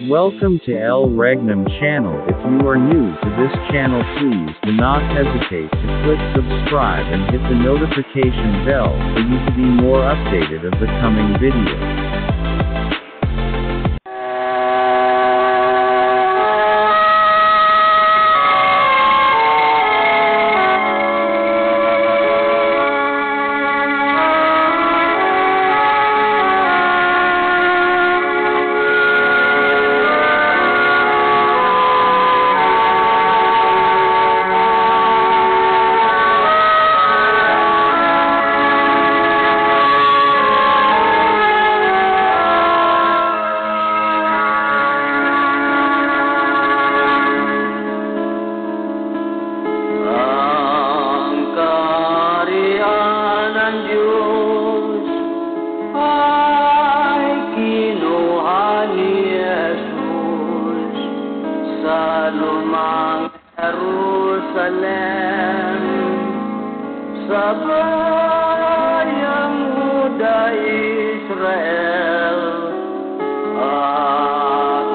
Welcome to El Regnum channel. If you are new to this channel, please do not hesitate to click subscribe and hit the notification bell for you to be more updated of the coming videos. Lumang Jerusalem, sa bayang Huda Israel,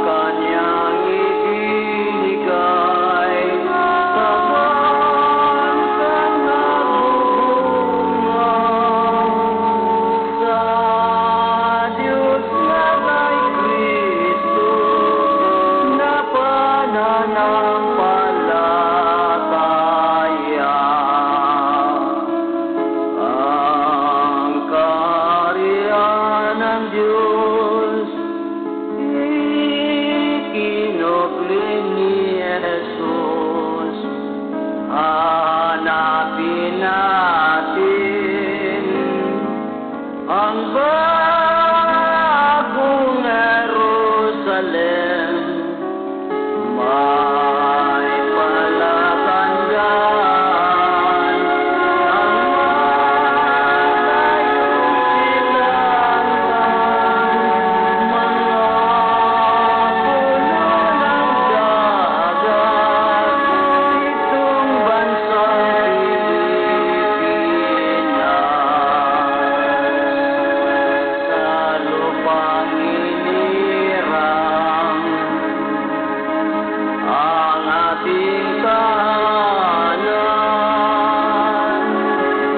kanyang ibinigay sa bansang nagbubunga, sa Diyos na kay Kristo na pananampalataya. Ang kaharian ng Diyos ikinukli ni Jesus. Hanapin natin ang bagong Jerusalem. May palatandaan ang malayong silangan, mga puno ng dagat, itong bansang Pilipinas. Sa lupang inirang ang ating tahanan,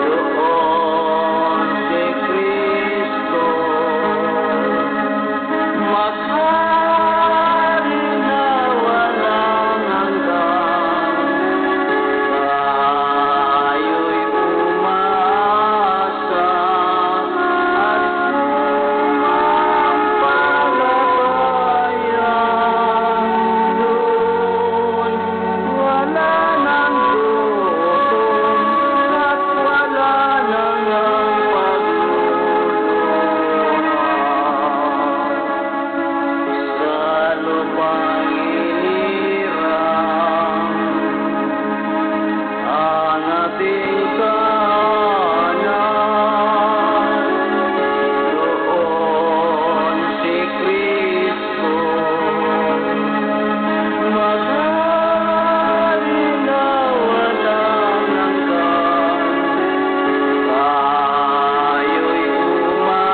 doon si Kristo maghari na walang hanggan. Tayo'y umasa at sumampalataya. Doon wala nang gutom at wala nang pagluluha. Sa lupang inirang ang ating tahanan, doon si Kristo maghari na walang hanggan. Tayo'y umaasa at sumampalataya. Doon wala nang gutom at wala nang pagluluha. Doon wala nang gutom at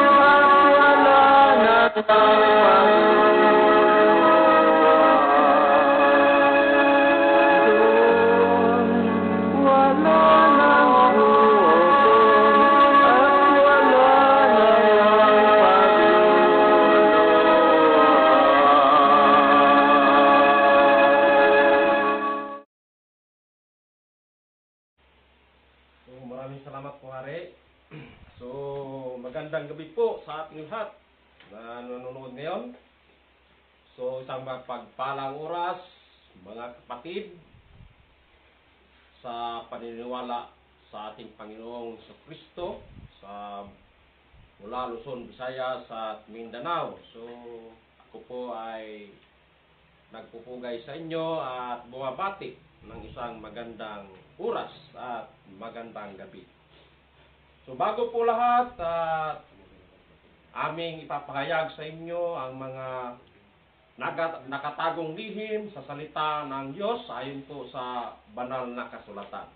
wala nang pagluluha. So, maraming salamat po, Hari. So, magandang gabi po sa ating lahat na nanonood ngayon. So, isang mapagpalang oras, mga kapatid, sa paniniwala sa ating Panginoong Kristo sa mula Luzon, Visayas at Mindanao. So, ako po ay nagpupugay sa inyo at bumabati ng isang magandang oras at magandang gabi. So bago po lahat, aming ipapahayag sa inyo ang mga nakatagong lihim sa salita ng Diyos ayon po sa banal na kasulatan.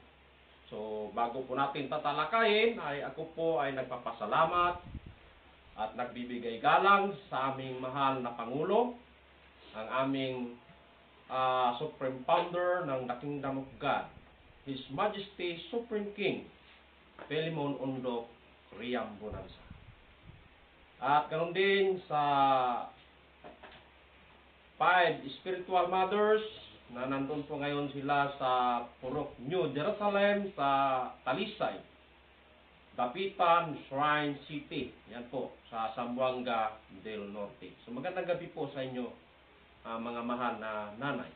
So, bago po natin tatalakayin, ay ako po ay nagpapasalamat at nagbibigay galang sa aming mahal na Pangulo, ang aming Supreme Founder ng The Kingdom of God, His Majesty Supreme King, Philemon Ondok Riam Bonanza. At ganoon din sa 5 spiritual mothers na nandun po ngayon sila sa Purok New Jerusalem sa Talisay, Dapitan Shrine City. Yan po, sa Zamboanga del Norte. So magandang gabi po sa inyo, mga mahal na nanay.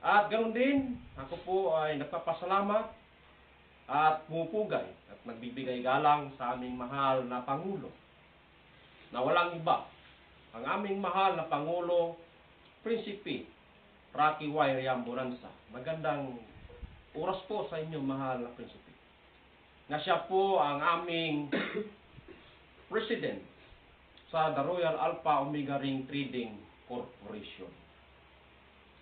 At ganoon din, ako po ay nagpapasalamat at pumupugay at nagbibigay galang sa aming mahal na Pangulo, na walang iba, ang aming mahal na Pangulo, Prinsipe Rocky Y. Riam Bonanza. Magandang oras po sa inyo, mahal na Prinsipe. Na siya po ang aming President sa The Royal Alpha Omega Ring Trading Corporation.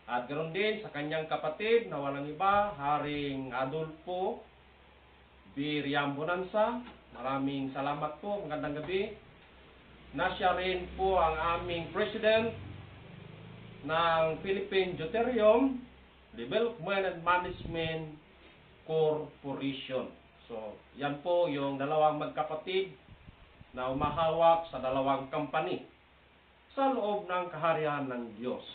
At ganoon din sa kanyang kapatid na walang iba, Haring Adolfo B. Riam Bonanza. Maraming salamat po, magandang gabi. Na siya rin po ang aming President ng Philippine Deuterium Development and Management Corporation. So, yan po yung dalawang magkapatid na umahawak sa dalawang company sa loob ng kaharian ng Diyos.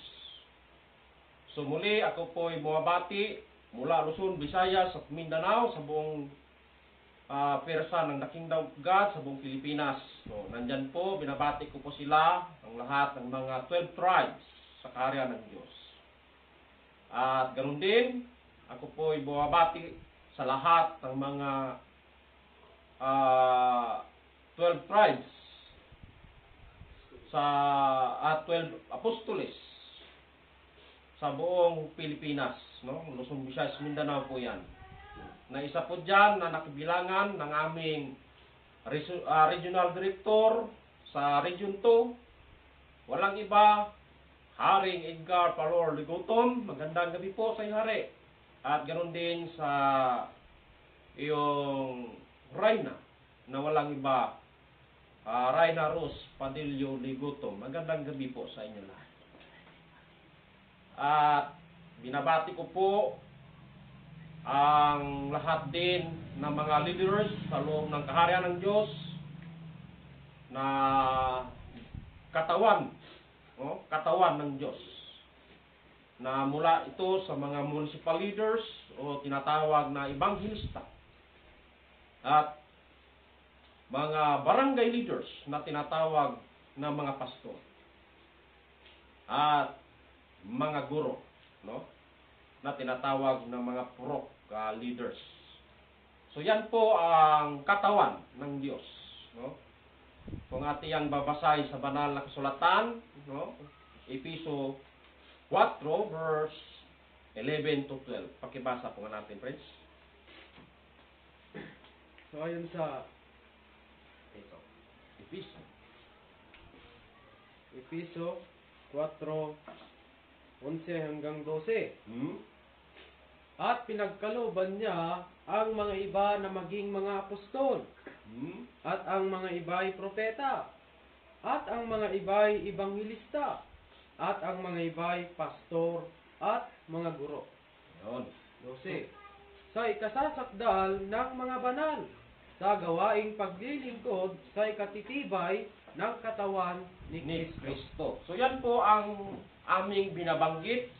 So, muli ako po ay bumabati mula Luzon, Visayas at Mindanao sa buong persa ng The Kingdom of God sa buong Pilipinas. So, nandyan po, binabati ko po sila, ang lahat ng mga 12 tribes sa kaharian ng Diyos. At ganoon din, ako po ay bumabati sa lahat ng mga 12 tribes at 12 apostoles sa buong Pilipinas, no? Luzon, Visayas, Mindanao po yan. Na isa po dyan na nakibilangan ng aming Regional Director sa Region 2. Walang iba, Haring Edgar Palor Ligoton. Magandang gabi po sa iyo, Hari. At ganoon din sa iyong Reyna na walang iba, Reyna Rose Padillo Ligoton. Magandang gabi po sa inyo lahat. At binabati ko po ang lahat din ng mga leaders sa loob ng kaharian ng Diyos na katawan ng Diyos, na mula ito sa mga municipal leaders o tinatawag na evangelista at mga barangay leaders na tinatawag na mga pastor at mga guro, no, na tinatawag ng mga purok leaders. So yan po ang katawan ng Diyos, no? Kung ating babasahin sa banal na kasulatan, no, Episo 4 verse 11 to 12. Pakibasa po natin, friends. So ayon sa Ito. Episo. Episo 4:11 hanggang 12. At pinagkalooban niya ang mga iba na maging mga apostol, at ang mga iba'y propeta, at ang mga iba'y ebanghilista, at ang mga iba'y pastor, at mga guro. Yun. 12. Sa ikasasakdal ng mga banal, sa gawaing paglilingkod sa ikatitibay ng katawan ni Ni Kristo. Kristo. So yan po ang aming binabanggit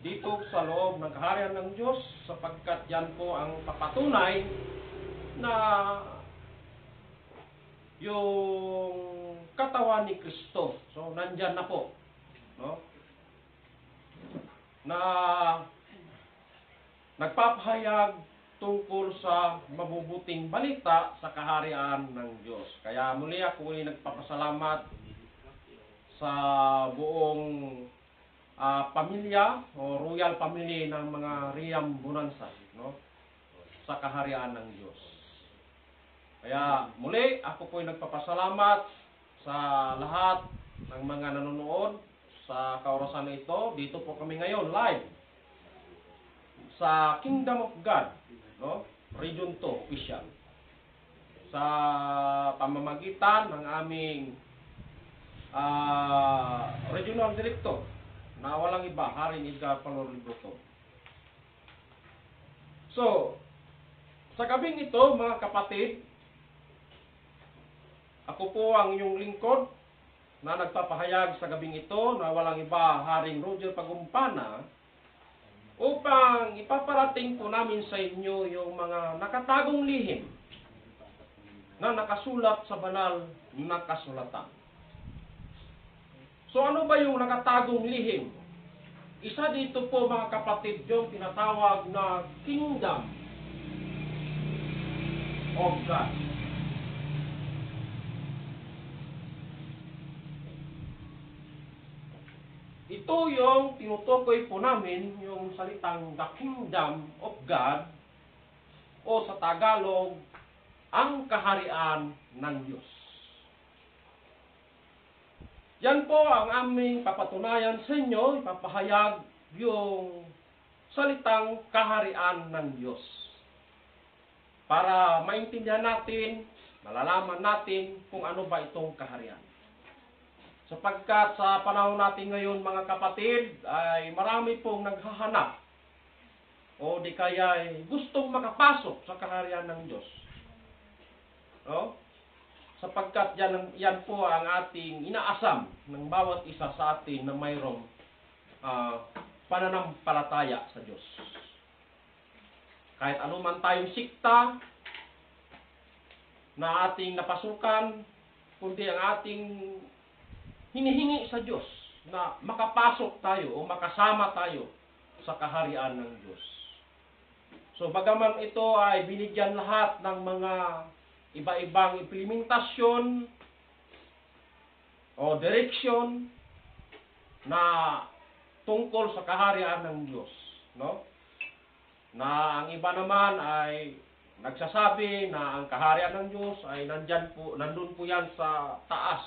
dito sa loob ng kaharian ng Diyos, sapagkat yan po ang papatunay na yung katawan ni Kristo. So nandyan na po, no? Na nagpapahayag tungkol sa mabubuting balita sa kaharian ng Diyos. Kaya muli ako ay nagpapasalamat sa buong pamilya o royal family ng mga Riam Bonanza, no, sa kaharian ng Diyos. Kaya muli ako po ay nagpapasalamat sa lahat ng mga nanonood sa kaorasan na ito. Dito po kami ngayon live sa Kingdom of God, no? Region 2 official. Sa pamamagitan ng aming regional director na walang iba, Haring Edgar Palorligoto. So, sa gabing ito, mga kapatid, ako po ang inyong lingkod na nagpapahayag sa gabing ito na walang iba, Haring Roger Pagumpana, upang ipaparating po namin sa inyo yung mga nakatagong lihim na nakasulat sa banal na kasulatan. So ano ba yung nakatagong lihim? Isa dito po, mga kapatid, yung tinatawag na Kingdom of God. Ito yung tinutukoy po namin, yung salitang the Kingdom of God, o sa Tagalog, ang kaharian ng Diyos. Yan po ang aming papatunayan sa inyo, ipapahayag yung salitang kaharian ng Diyos. Para maintindihan natin, malalaman natin kung ano ba itong kaharian. Sapagkat sa panahon natin ngayon, mga kapatid, ay marami pong naghahanap o di kaya ay gustong makapasok sa kaharian ng Diyos. No? Sapagkat yan po ang ating inaasam ng bawat isa sa atin na mayroong pananampalataya sa Diyos. Kahit anuman tayong sikta na ating napasukan, kundi ang ating hinihingi sa Diyos na makapasok tayo o makasama tayo sa kaharian ng Diyos. So bagaman ito ay binigyan lahat ng mga iba-ibang implementasyon o direksyon na tungkol sa kaharian ng Diyos, no? Na ang iba naman ay nagsasabi na ang kaharian ng Diyos ay nandun po yan sa taas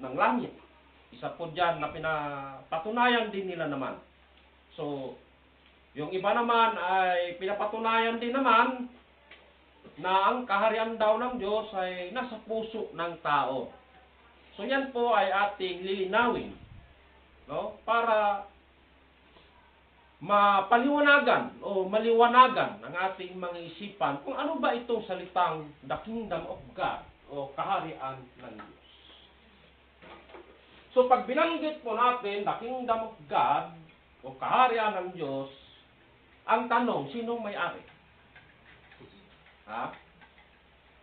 ng langit. Isa po dyan na pinapatunayan din nila naman. So, yung iba naman ay pinapatunayan din naman na ang kaharian daw ng Diyos ay nasa puso ng tao. So yan po ay ating lilinawin, no? Para mapaliwanagan o maliwanagan ang ating mga isipan kung ano ba itong salitang the Kingdom of God o kaharian ng Diyos. So pag binanggit po natin the Kingdom of God o kaharian ng Diyos, ang tanong, sinong may-ari? Ha?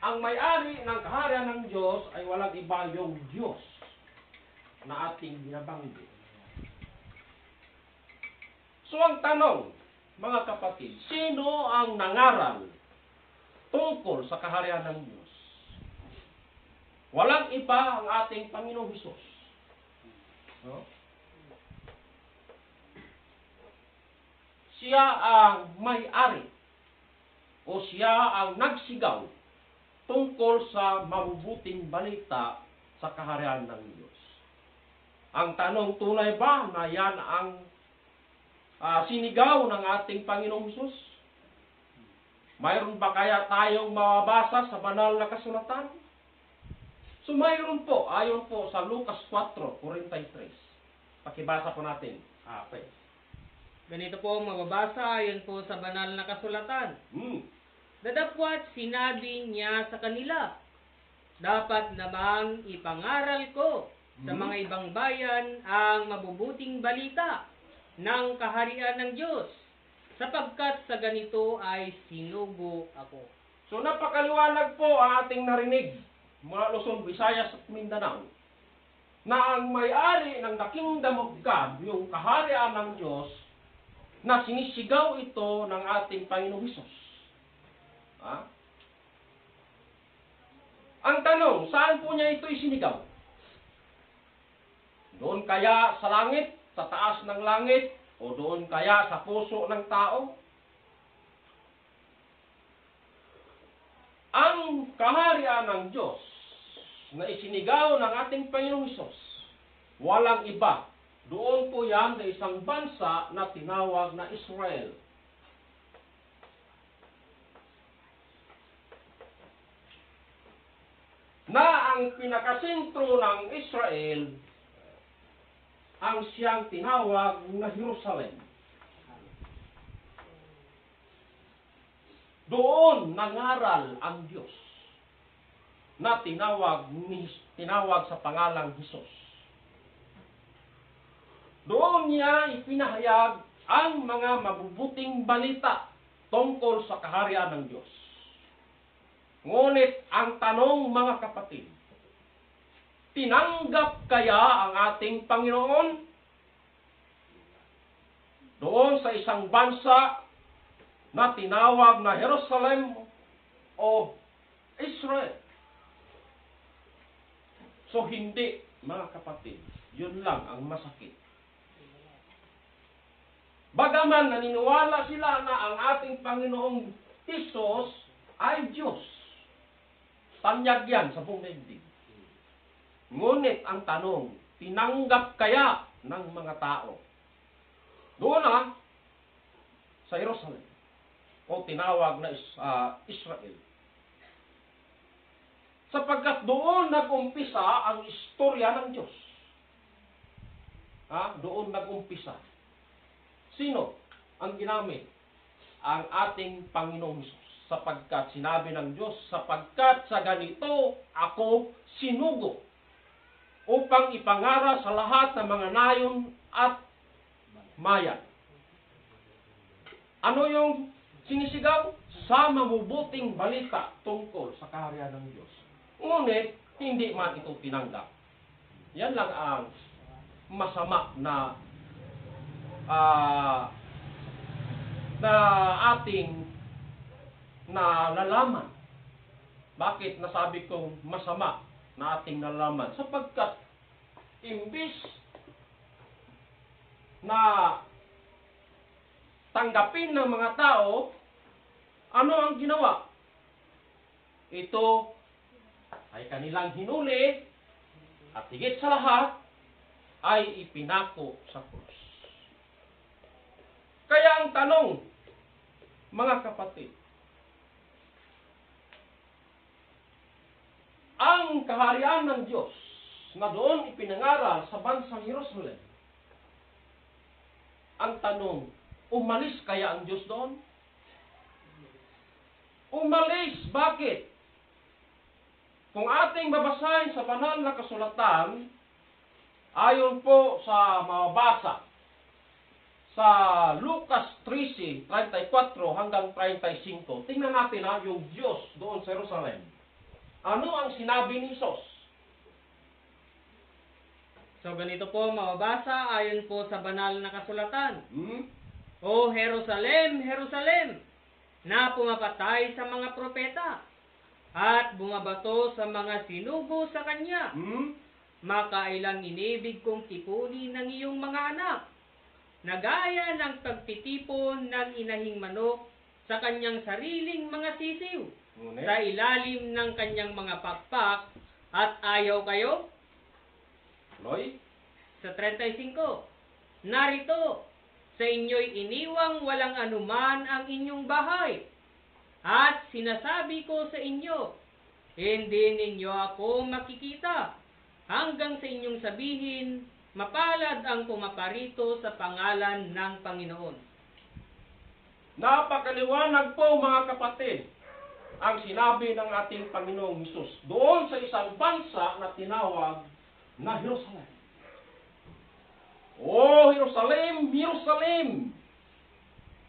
Ang may-ari ng kaharian ng Diyos ay walang iba yung Diyos na ating binabanggit. So ang tanong, mga kapatid, sino ang nangaral tungkol sa kaharian ng Diyos? Walang iba ang ating Panginoong Hesus. No? Siya ang may-ari o siya ang nagsigaw tungkol sa mabubuting balita sa kaharian ng Diyos. Ang tanong, tunay ba na yan ang sinigaw ng ating Panginoong Hesus? Mayroon ba kaya tayong mababasa sa banal na kasulatan? So mayroon po, ayon po sa Lucas 4:43. Pakibasa po natin. Okay. Ganito po ang mababasa ayon po sa banal na kasulatan. Datapwat sinabi niya sa kanila, dapat namang ipangaral ko sa mga ibang bayan ang mabubuting balita ng kaharian ng Diyos, sapagkat sa ganito ay sinugo ako. So napakaliwanag po ang ating narinig mula Luzon, Visayas at Mindanao na ang may-ari ng the Kingdom of God, yung kaharian ng Diyos, na sinisigaw ito ng ating Panginoong Hesus. Ang tanong, saan po niya ito isinigaw? Doon kaya sa langit, sa taas ng langit, o doon kaya sa puso ng tao? Ang kaharian ng Diyos na isinigaw ng ating Panginoong Hesus Walang iba. Doon po yan sa isang bansa na tinawag na Israel. Na ang pinakasentro ng Israel ang siyang tinawag na Jerusalem. Doon nangaral ang Diyos na tinawag sa pangalang Hesus. Doon niya ipinahayag ang mga mabubuting balita tungkol sa kaharian ng Diyos. Ngunit ang tanong, mga kapatid, tinanggap kaya ang ating Panginoon doon sa isang bansa na tinawag na Jerusalem o Israel? So hindi, mga kapatid. Yun lang ang masakit. Bagaman naniniwala sila na ang ating Panginoong Hesus ay Diyos. Tanyag yan sa buong daigdig. Ngunit ang tanong, tinanggap kaya ng mga tao doon sa Jerusalem o tinawag na Israel? Sapagkat doon nag-umpisa ang istorya ng Diyos. Doon nag-umpisa. Sino ang ginamit? Ang ating Panginoong Hesus. Sapagkat sinabi ng Diyos, sapagkat sa ganito ako sinugo upang ipangara sa lahat ng mga nayon at mayan. Ano yung sinisigaw? Sa mabubuting balita tungkol sa kaharian ng Diyos. Ngunit, hindi man ito tinanggap. Yan lang ang masama na ating nalalaman. Bakit nasabi kong masama na ating nalalaman? Sapagkat imbis na tanggapin ng mga tao, ano ang ginawa? Ito ay kanilang hinuli at higit sa lahat ay ipinako sa krus. Kaya ang tanong, mga kapatid, ang kaharian ng Diyos na doon ipinangaral sa bansang Jerusalem, ang tanong, umalis kaya ang Diyos doon? Umalis, bakit? Kung ating babasahin sa banal na kasulatan, ayon po sa mabasa sa Lucas 13:34 hanggang 35, tingnan natin yung Diyos doon sa Jerusalem. Ano ang sinabi ni Jesus? So ganito po mababasa ayon po sa banal na kasulatan. O Jerusalem, Jerusalem, na pumapatay sa mga propeta at bumabato sa mga sinugo sa kanya. Makailang inibig kong tipunin ng iyong mga anak, na gaya ng pagtitipon ng inahing manok sa kanyang sariling mga sisiw, sa ilalim ng kanyang mga pakpak, at ayaw kayo? Loy? Sa 35, narito, sa inyo'y iniwang walang anuman ang inyong bahay, at sinasabi ko sa inyo, hindi ninyo ako makikita, hanggang sa inyong sabihin, mapalad ang pumaparito sa pangalan ng Panginoon. Napakaliwanag po, mga kapatid, ang sinabi ng ating Panginoong Hesus doon sa isang bansa na tinawag na Jerusalem. O Jerusalem, Jerusalem,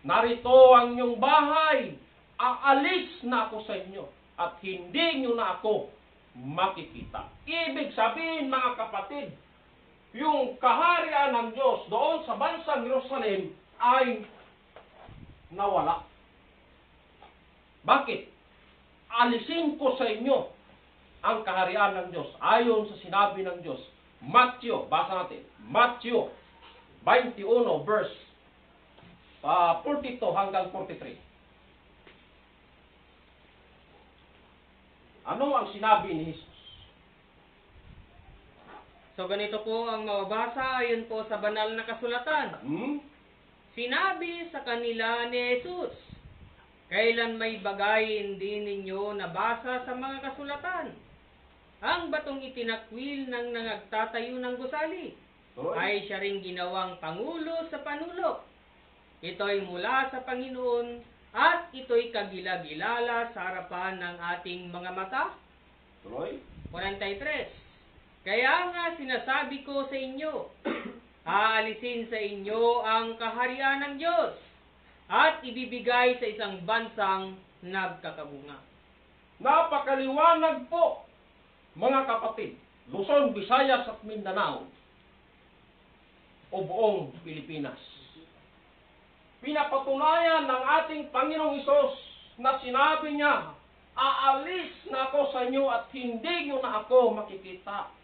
narito ang inyong bahay, aalis na ako sa inyo at hindi nyo na ako makikita. Ibig sabihin, mga kapatid, yung kaharian ng Diyos doon sa bansang Jerusalem ay nawala. Bakit? Alisin ko sa inyo ang kaharian ng Diyos ayon sa sinabi ng Diyos. Matthew, basa natin. Matthew 21 verse 42 hanggang 43. Ano ang sinabi ni Jesus? So ganito po ang mababasa ayon po sa banal na kasulatan. Sinabi sa kanila ni Jesus, kailan may bagay hindi ninyo nabasa sa mga kasulatan? Ang batong itinakwil ng nangagtatayo ng gusali ay siya ring ginawang pangulo sa panulok. Ito'y mula sa Panginoon at ito'y kagila-gilala sa harapan ng ating mga mata. 43. Kaya nga sinasabi ko sa inyo, aalisin sa inyo ang kaharian ng Diyos at ibibigay sa isang bansang nagkakabunga. Napakaliwanag po, mga kapatid, Luzon, Visayas at Mindanao o buong Pilipinas. Pinapatunayan ng ating Panginoong Hesus na sinabi niya, aalis na ako sa inyo at hindi nyo na ako makikita.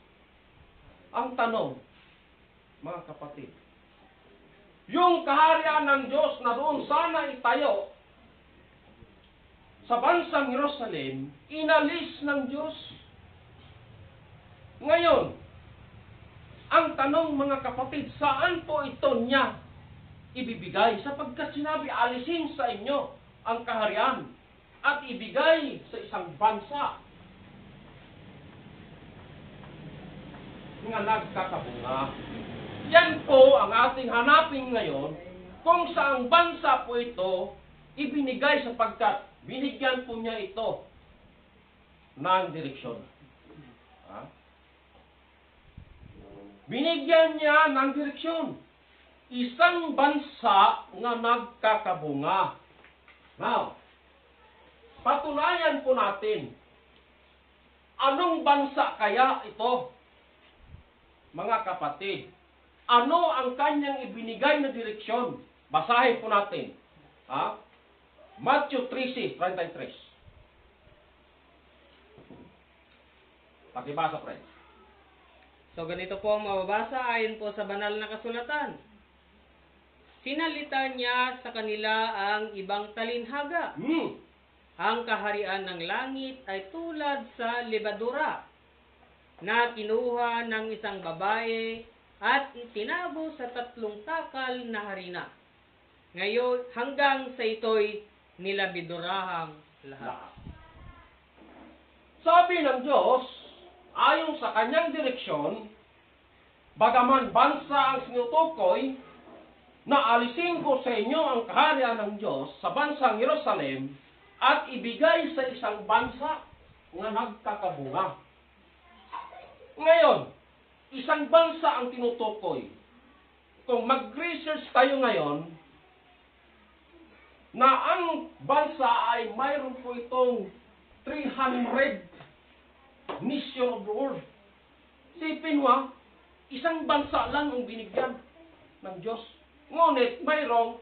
Ang tanong, mga kapatid, yung kaharian ng Diyos na doon sana itayo sa bansang Jerusalem, inalis ng Diyos. Ngayon, ang tanong, mga kapatid, saan po ito niya ibibigay? Sapagkat sinabi, alisin sa inyo ang kaharian at ibigay sa isang bansa nga nagkakabunga. Yan po ang ating hanapin ngayon kung saang bansa po ito ibinigay sapagkat binigyan po niya ito ng direksyon. Binigyan niya ng direksyon. Isang bansa nga nagkakabunga. Now, patunayan po natin, anong bansa kaya ito? Mga kapatid, ano ang kanyang ibinigay na direksyon? Basahin po natin. Matthew 13:33. Pakibasa, friends. So ganito po ang mababasa ayon po sa banal na kasulatan. Sinalita niya sa kanila ang ibang talinhaga. Ang kaharian ng langit ay tulad sa lebadura na kinuha ng isang babae at itinabo sa 3 takal na harina. Ngayon, hanggang sa ito'y nilabidurahang lahat. Sabi ng Diyos, ayon sa kanyang direksyon, bagaman bansa ang sinutukoy, na alisin ko sa inyo ang kaharian ng Diyos sa bansang Jerusalem at ibigay sa isang bansa na nagkakabunga. Ngayon, isang bansa ang tinutukoy. Kung mag-research tayo ngayon, na ang bansa ay mayroon po itong 300 nation of the world. Sipin mo, isang bansa lang ang binigyan ng Diyos. Ngunit mayroong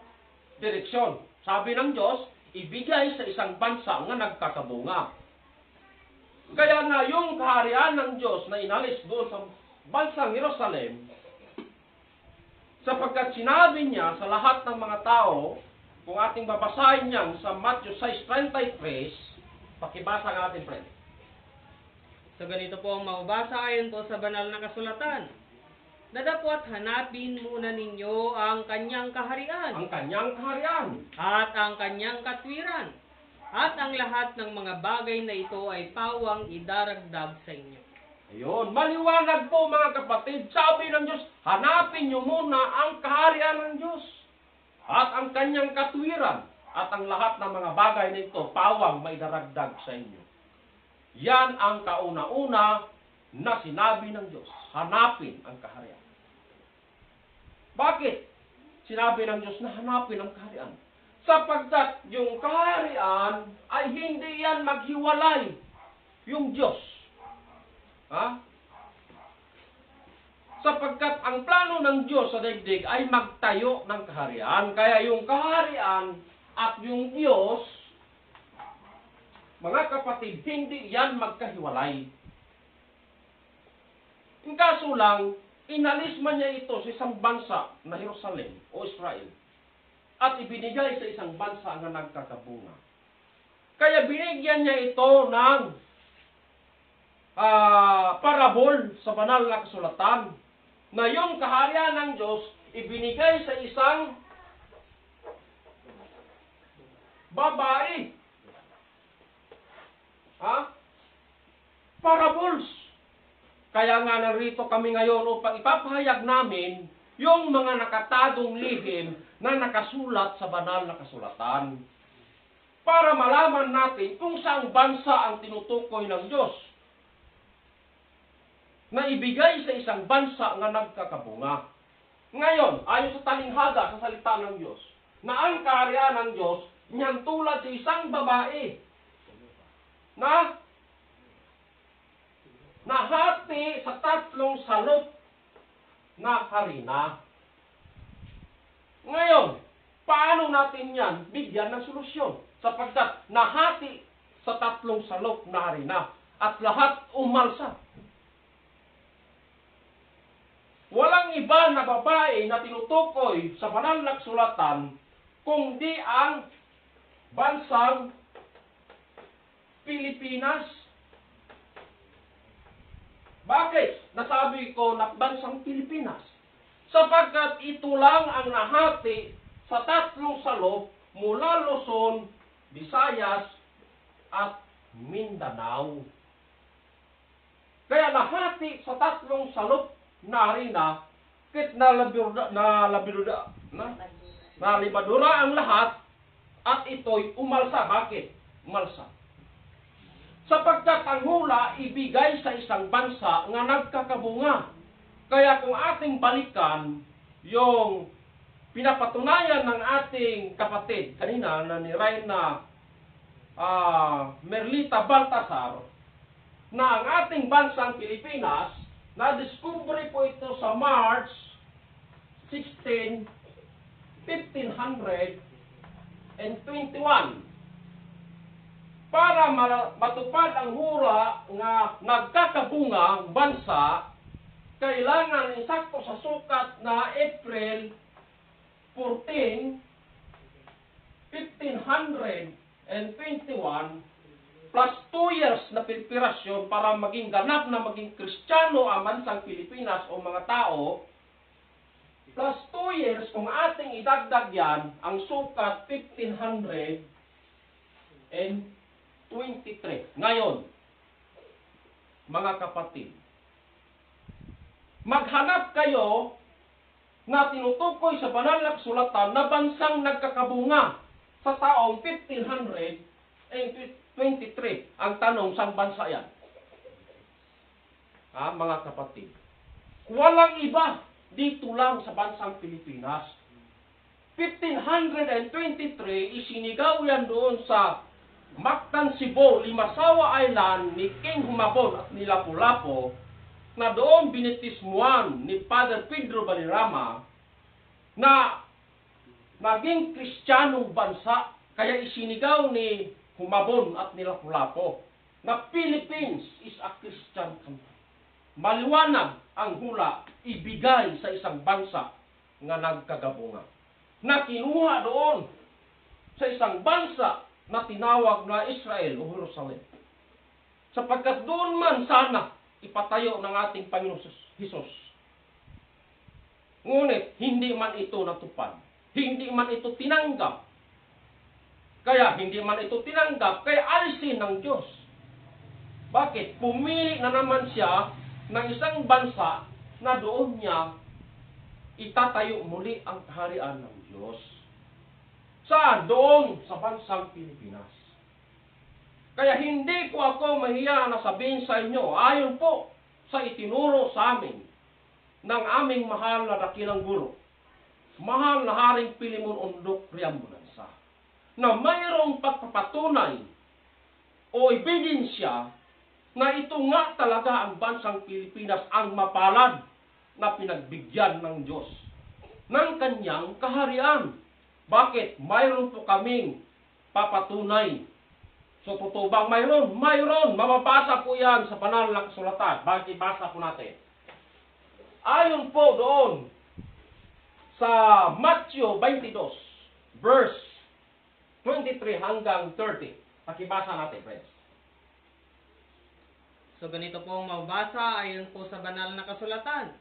direksyon. Sabi ng Diyos, ibigay sa isang bansa nga nagkakabunga. Kaya nga yung kaharian ng Diyos na inalis doon sa bansang Jerusalem, sapagkat sinabi niya sa lahat ng mga tao, kung ating babasahin niyan sa Matthew 6:33, pakibasa ng ating friend. So ganito po ang mababasa ayon po sa banal na kasulatan. Dadapot hanapin muna ninyo ang kanyang kaharian. Ang kanyang kaharian. At ang kanyang katwiran. At ang lahat ng mga bagay na ito ay pawang idaragdag sa inyo. Ayun, maliwanag po mga kapatid. Sabi ng Diyos, hanapin nyo muna ang kaharian ng Diyos. At ang kanyang katwiran. At ang lahat ng mga bagay na ito, pawang maidaragdag sa inyo. Yan ang kauna-una na sinabi ng Diyos. Hanapin ang kaharian. Bakit sinabi ng Diyos na hanapin ang kaharian? Sapagkat yung kaharian ay hindi yan maghiwalay yung Diyos. Sapagkat ang plano ng Diyos sa daigdig ay magtayo ng kaharian. Kaya yung kaharian at yung Diyos, mga kapatid, hindi yan magkahiwalay. Ang kaso lang, inalis man niya ito sa isang bansa na Jerusalem o Israel at ibinigay sa isang bansa na nagkakabunga. Kaya binigyan niya ito ng parabol sa banal na kasulatan na yung kaharian ng Diyos ibinigay sa isang babae. Parables. Kaya nga narito kami ngayon upang ipapahayag namin yung mga nakatagong lihim na nakasulat sa banal na kasulatan. Para malaman natin kung saang bansa ang tinutukoy ng Diyos na ibigay sa isang bansa na nagkakabunga. Ngayon, ayon sa talinhaga sa salita ng Diyos, na ang kaharian ng Diyos niyan tulad sa isang babae na nahati sa 3 salop na harina. Ngayon, paano natin yan bigyan ng solusyon? Sapagkat nahati sa 3 salop na harina at lahat umalsa. Walang iba na babae na tinutukoy sa banal na kasulatan kundi ang bansang Pilipinas. Bakit? Nasabi ko na bansang Pilipinas. Sapagkat ito lang ang nahati sa 3 salop mula Luzon, Visayas, at Mindanao. Kaya nahati sa 3 salop na harina, kit nalibadura ang lahat, at ito'y umalsa. Bakit? Umalsa. Sapagkat ang hula ibigay sa isang bansa nga nagkakabunga. Kaya kung ating balikan yung pinapatunayan ng ating kapatid kanina na ni Reyna Merlita Baltasar, na ang ating bansang Pilipinas, na-discovery po ito sa March 16, 1521. Para matupad ang hura nga nagkakabunga ang bansa, kailangan insakto sa sukat na April 14, 1521 plus 2 years na preparasyon para maging ganap na maging Kristiyano ang bansang Pilipinas o mga tao, plus 2 years kung ating idagdag yan, ang sukat 1523. Ngayon, mga kapatid, maghanap kayo na tinutukoy sa banal na kasulatan na bansang nagkakabunga sa taong 1523. Ang tanong, saan bansa yan? Mga kapatid, walang iba dito lang sa bansang Pilipinas. 1523, isinigaw yan doon sa Mactan, Cebu, Limasawa Island ni King Humabon at ni Lapu-Lapu, na doon binitismuan ni Father Pedro Valderrama na maging Kristiyanong bansa. Kaya isinigaw ni Humabon at ni Lapu-Lapu na Philippines is a Christian country. Maliwanag ang hula ibigay sa isang bansa nga nagkagabunga, na kinuha doon sa isang bansa na tinawag na Israel o Jerusalem. Sapagkat doon man sana ipatayo ng ating Panginoon Hesus. Ngunit hindi man ito natupad. Hindi man ito tinanggap. Kaya hindi man ito tinanggap, kaya alisin ng Diyos. Bakit? Pumili na naman siya ng isang bansa na doon niya itatayo muli ang kaharian ng Diyos. Saan? Doon sa bansang Pilipinas. Kaya hindi po ako mahiya na sabihin sa inyo, ayon po sa itinuro sa amin ng aming mahal na dakilang guro, mahal na Haring Pilimon Undok Riambulansa, na mayroong pagpapatunay o ebidensya na ito nga talaga ang bansang Pilipinas ang mapalad na pinagbigyan ng Diyos ng kanyang kaharian. Bakit? Mayroon po kaming papatunay. So, totoo bang mayroon? Mayroon. Mababasa po yan sa banal na kasulatan. Bakit ibasa po natin? Ayon po doon sa Matthew 22, verse 23 hanggang 30. Pakibasa natin, friends. So ganito po ang mababasa ayon po sa banal na kasulatan.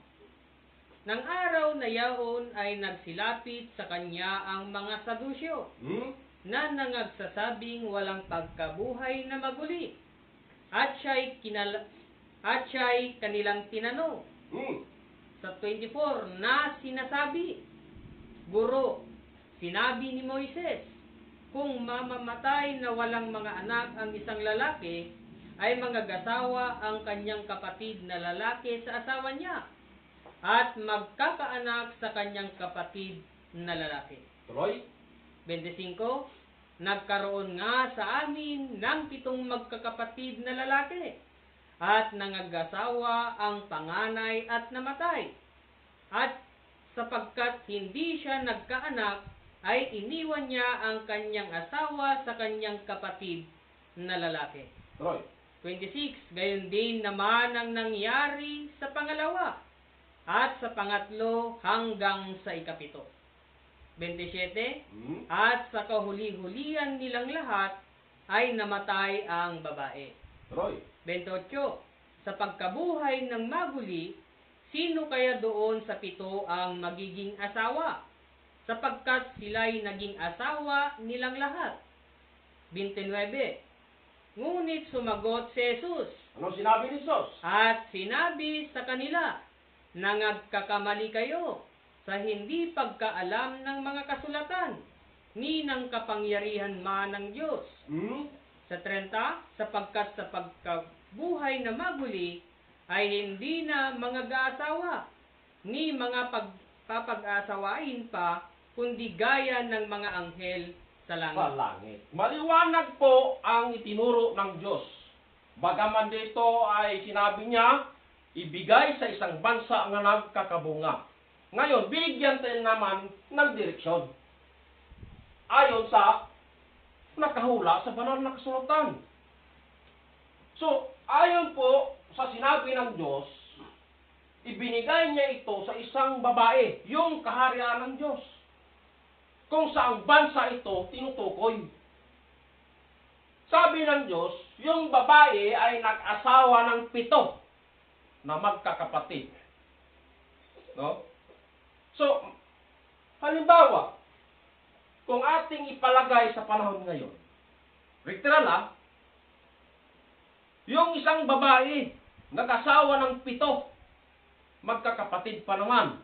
Nang araw na yaon ay nagsilapit sa kanya ang mga Sadusyo na nangagsasabing walang pagkabuhay na maguli. At siya'y kanilang tinanong. Sa 24 na sinasabi, Guro, sinabi ni Moises, kung mamamatay na walang mga anak ang isang lalaki, ay magagasawa ang kanyang kapatid na lalaki sa asawa niya at magkakaanak sa kanyang kapatid na lalaki. Tuloy. 25, nagkaroon nga sa amin ng 7 magkakapatid na lalaki at nangasawa ang panganay at namatay. At sapagkat hindi siya nagkaanak, ay iniwan niya ang kanyang asawa sa kanyang kapatid na lalaki. Tuloy. 26, gayon din naman ang nangyari sa pangalawa at sa pangatlo hanggang sa ikapito. 27, at sa kahuli-hulian nilang lahat ay namatay ang babae. Tuloy. 28, sa pagkabuhay ng maguli, sino kaya doon sa 7 ang magiging asawa? Sapagkat sila'y naging asawa nilang lahat. 29, ngunit sumagot si Jesus. Ano sinabi ni Jesus? At sinabi sa kanila, nangagkakamali kayo sa hindi pagkaalam ng mga kasulatan, ni ng kapangyarihan man ng Diyos. Sa 30, sapagkat sa pagkabuhay na maguli, ay hindi na mga gaasawa, ni mga pagpapag-asawain pa, kundi gaya ng mga anghel sa langit. Sa langit. Maliwanag po ang itinuro ng Diyos. Bagaman dito ay sinabi niya, ibigay sa isang bansa nga nagkakabunga. Ngayon, bigyan tayo naman ng direksyon. Ayon sa nakahula sa banal na kasulatan. So, ayon po sa sinabi ng Diyos, ibinigay niya ito sa isang babae, yung kaharian ng Diyos. Kung saang bansa ito tinutukoy. Sabi ng Diyos, yung babae ay nag-asawa ng 7 na magkakapatid. No? So, halimbawa, kung ating ipalagay sa panahon ngayon, literal yung isang babae nag-asawa ng 7 magkakapatid pa naman.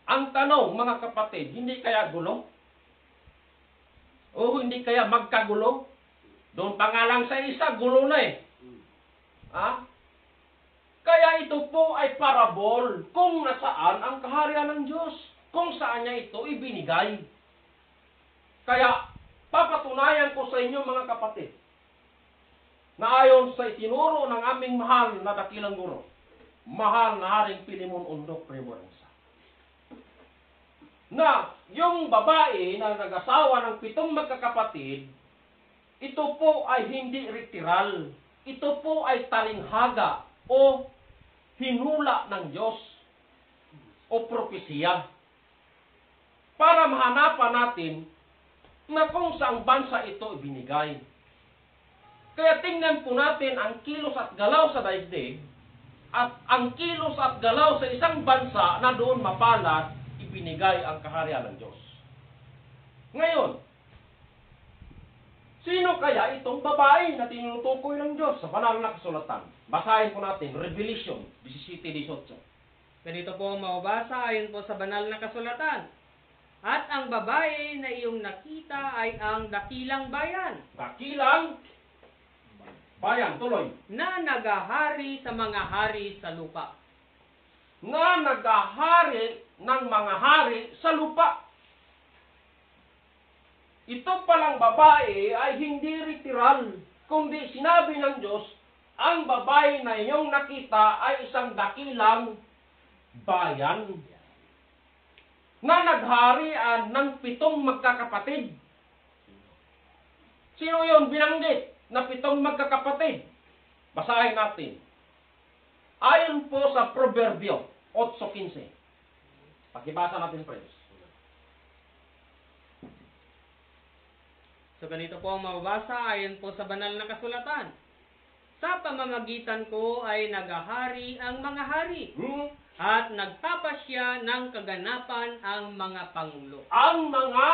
Ang tanong, mga kapatid, hindi kaya gulo? O hindi kaya magkagulo? Doon pa nga lang sa isa, gulo na eh. Kaya ito po ay parabol kung nasaan ang kaharian ng Diyos. Kung saan niya ito ibinigay. Kaya, papatunayan ko sa inyo mga kapatid, na ayon sa itinuro ng aming mahal na dakilang guro, mahal na Haring Pilimon Undok Remorensa, na yung babae na nag-asawa ng 7 magkakapatid, ito po ay hindi literal. Ito po ay talinghaga o hinula ng Diyos o propesiya. Para mahanapan natin na kung saang bansa ito ibinigay. Kaya tingnan po natin ang kilos at galaw sa daigdig at ang kilos at galaw sa isang bansa na doon mapalad ibinigay ang kaharian ng Diyos. Ngayon, sino kaya itong babae na tinutukoy ng Diyos sa banal na kasulatan? Basahin po natin, Revelation 17:18. Ganito po ang mababasa ayon po sa banal na kasulatan. At ang babae na iyong nakita ay ang dakilang bayan. Dakilang bayan, tuloy. Na nagahari sa mga hari sa lupa. Na nagahari ng mga hari sa lupa. Ito palang babae ay hindi literal, kundi sinabi ng Diyos, ang babae na iyong nakita ay isang dakilang bayan na nagharian ng 7 magkakapatid. Sino yon binanggit na 7 magkakapatid? Basahin natin. Ayon po sa Proverbio 8:15. Pakibasa natin, friends. So ganito po ang mababasa ayon po sa banal na kasulatan. Sa pamamagitan ko ay naghahari ang mga hari at nagpapasya ng kaganapan ang mga pangulo. Ang mga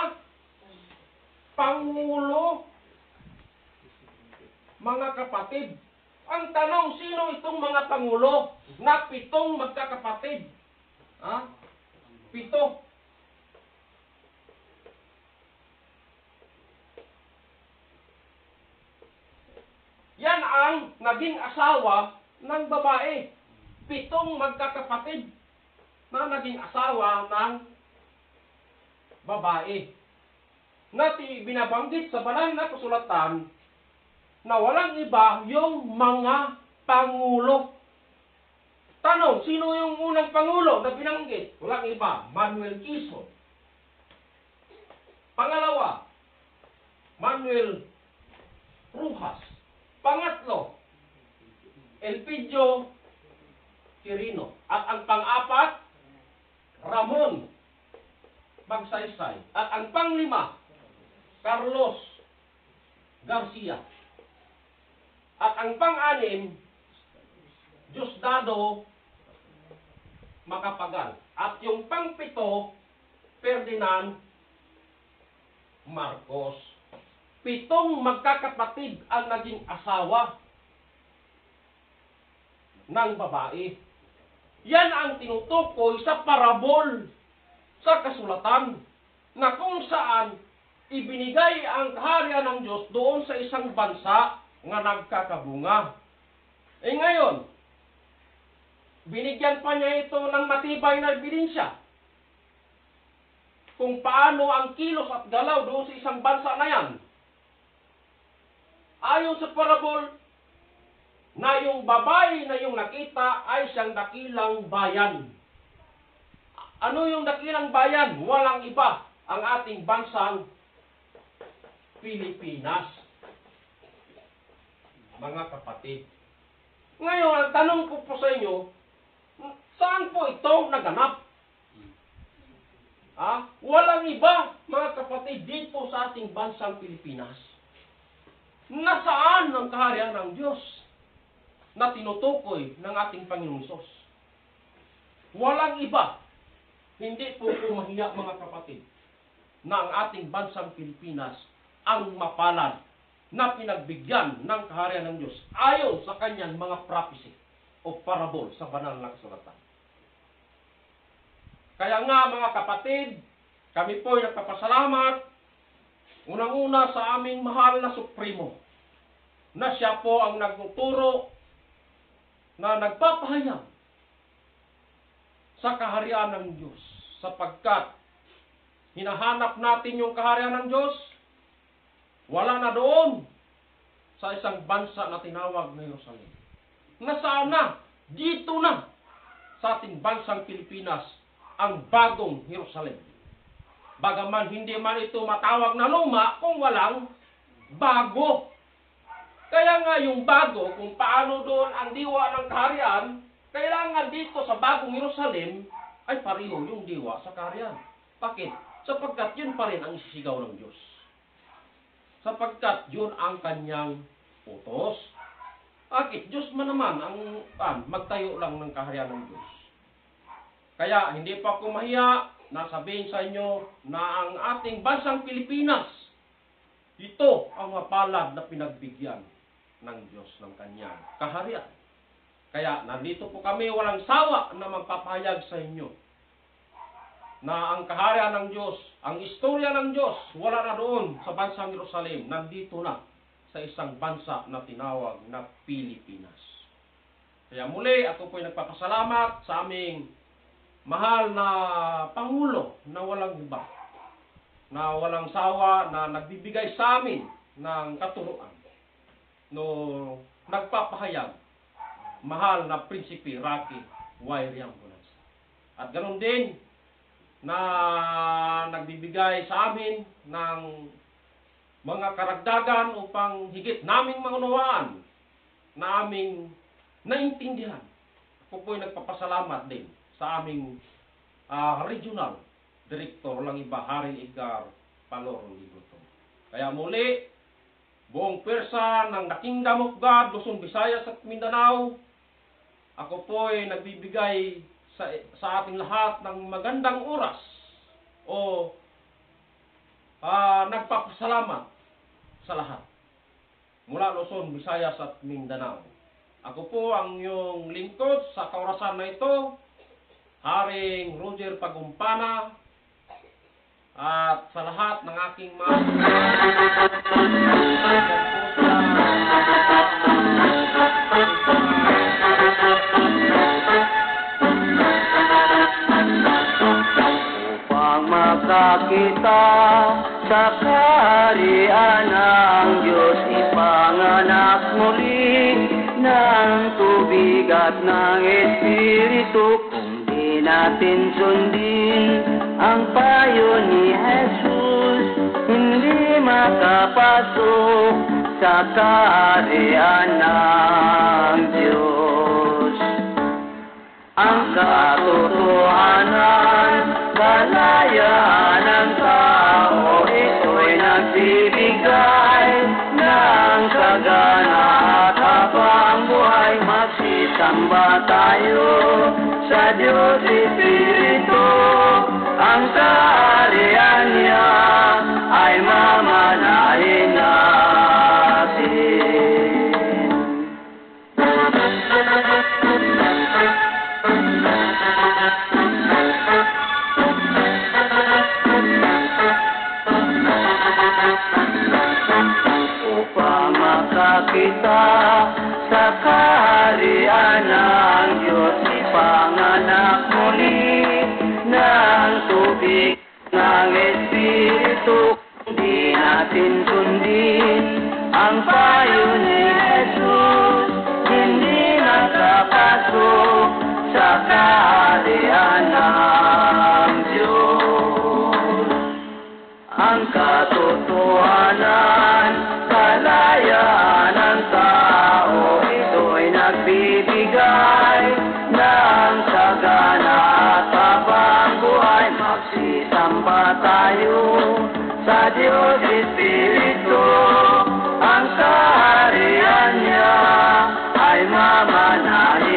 pangulo, mga kapatid. Ang tanong, sino itong mga pangulo na 7 magkakapatid? Ha? 7. Yan ang naging asawa ng babae. 7 magkakapatid na naging asawa ng babae. Binabanggit sa banal na kasulatan na walang iba yung mga pangulo. Tanong, sino yung unang pangulo na binanggit? Walang iba, Manuel Quezon. Pangalawa, Manuel Rojas. Pangatlo, Elpidio Quirino. At ang pang-apat, Ramon Magsaysay. At ang pang-5, Carlos Garcia. At ang pang-6, Diosdado Macapagal. At yung pang-7, Ferdinand Marcos. 7 magkakapatid ang naging asawa ng babae. Yan ang tinutukoy sa parabol sa kasulatan na kung saan ibinigay ang kaharian ng Diyos doon sa isang bansa nga nagkakabunga. Ngayon, binigyan pa niya ito ng matibay na ebidensya kung paano ang kilos at galaw doon sa isang bansa na yan. Ayon sa parabol, na yung babae na yung nakita ay siyang dakilang bayan. Ano yung dakilang bayan? Walang iba, ang ating bansang Pilipinas. Mga kapatid. Ngayon, ang tanong ko po sa inyo, saan po ito naganap? Walang iba, mga kapatid, dito sa ating bansang Pilipinas. Nasaan ang kaharian ng Diyos na tinutukoy ng ating Panginoong Hesus? Walang iba. Hindi po mahiya, mga kapatid, na ang ating bansang Pilipinas ang mapalad na pinagbigyan ng kaharian ng Diyos ayon sa kanyang mga prophecy o parabol sa banal na kasulatan. Kaya nga, mga kapatid, kami po ay nagpapasalamat unang-una sa aming mahal na Supremo, na siya po ang nagtuturo, na nagpapahayag sa kaharian ng Diyos, sapagkat hinahanap natin yung kaharian ng Diyos, wala na doon sa isang bansa na tinawag na Jerusalem. Nasaan na? Dito na sa ating bansang Pilipinas ang bagong Jerusalem. Bagaman hindi man ito matawag na luma kung walang bago. Kaya nga yung bago, kung paano doon ang diwa ng kaharian, kailangan dito sa bagong Jerusalem ay pareho yung diwa sa kaharian. Bakit? Sapagkat yun pa rin ang isisigaw ng Diyos. Sapagkat yun ang kanyang utos. Bakit? Diyos man naman ang magtayo lang ng kaharian ng Diyos. Kaya hindi pa ako mahiya na sabihin sa inyo na ang ating bansang Pilipinas, ito ang mapalad na pinagbigyan ng Diyos ng kanyang kaharian. Kaya nandito po kami walang sawa na magpapahayag sa inyo na ang kaharian ng Diyos, ang istorya ng Diyos, wala na doon sa bansang Jerusalem, nandito na sa isang bansa na tinawag na Pilipinas. Kaya muli, ako po ay nagpapasalamat sa aming mahal na Pangulo na walang iba, na walang sawa, na nagbibigay sa amin ng katuruan, no nagpapahayag, mahal na Prinsipe Rocky Y. Riambulas. At ganoon din, na nagbibigay sa amin ng mga karagdagan upang higit naming maunawaan, na aming naintindihan. Ako po ay nagpapasalamat din sa aming regional director, lang iba, Haring Edgar Palor Ligoto. Kaya muli, buong pwersa ng The Kingdom of God, Luzon, Visayas at Mindanao, ako po ay nagbibigay sa ating lahat ng magandang oras o nagpapasalamat sa lahat mula Luzon, Visayas at Mindanao. Ako po ang iyong lingkod sa kaorasan na ito, Haring Roger Pagumpana, at sa lahat ng aking mga upang makakita sa kaharian ng Diyos, ipanganak muli ng tubig at ng Espiritu. Kung di natin sundin ang payo ni Jesus, hindi makapasok sa kaharian ng Diyos. Ang katotohanan, kalayaan ng tao, ito'y nagbibigay ng sagana at habang buhay. Magsisamba tayo sa Diyos Espiritu, ang kaharian niya ay mamanahin natin. Upang makakita sa kaharian ng Diyos, ipanganak muli ng tubig ng Espiritu. Di natin sundin ang payo ni Jesus, hindi nakapasok sa kaharian ng Diyos. Ang katotohanan, kalayaan ng tao, ito'y nagbibigay ng sagana at habang buhay. Magsisamba tayo sa Diyos Espiritu, ang kaharian niya ay mamanahin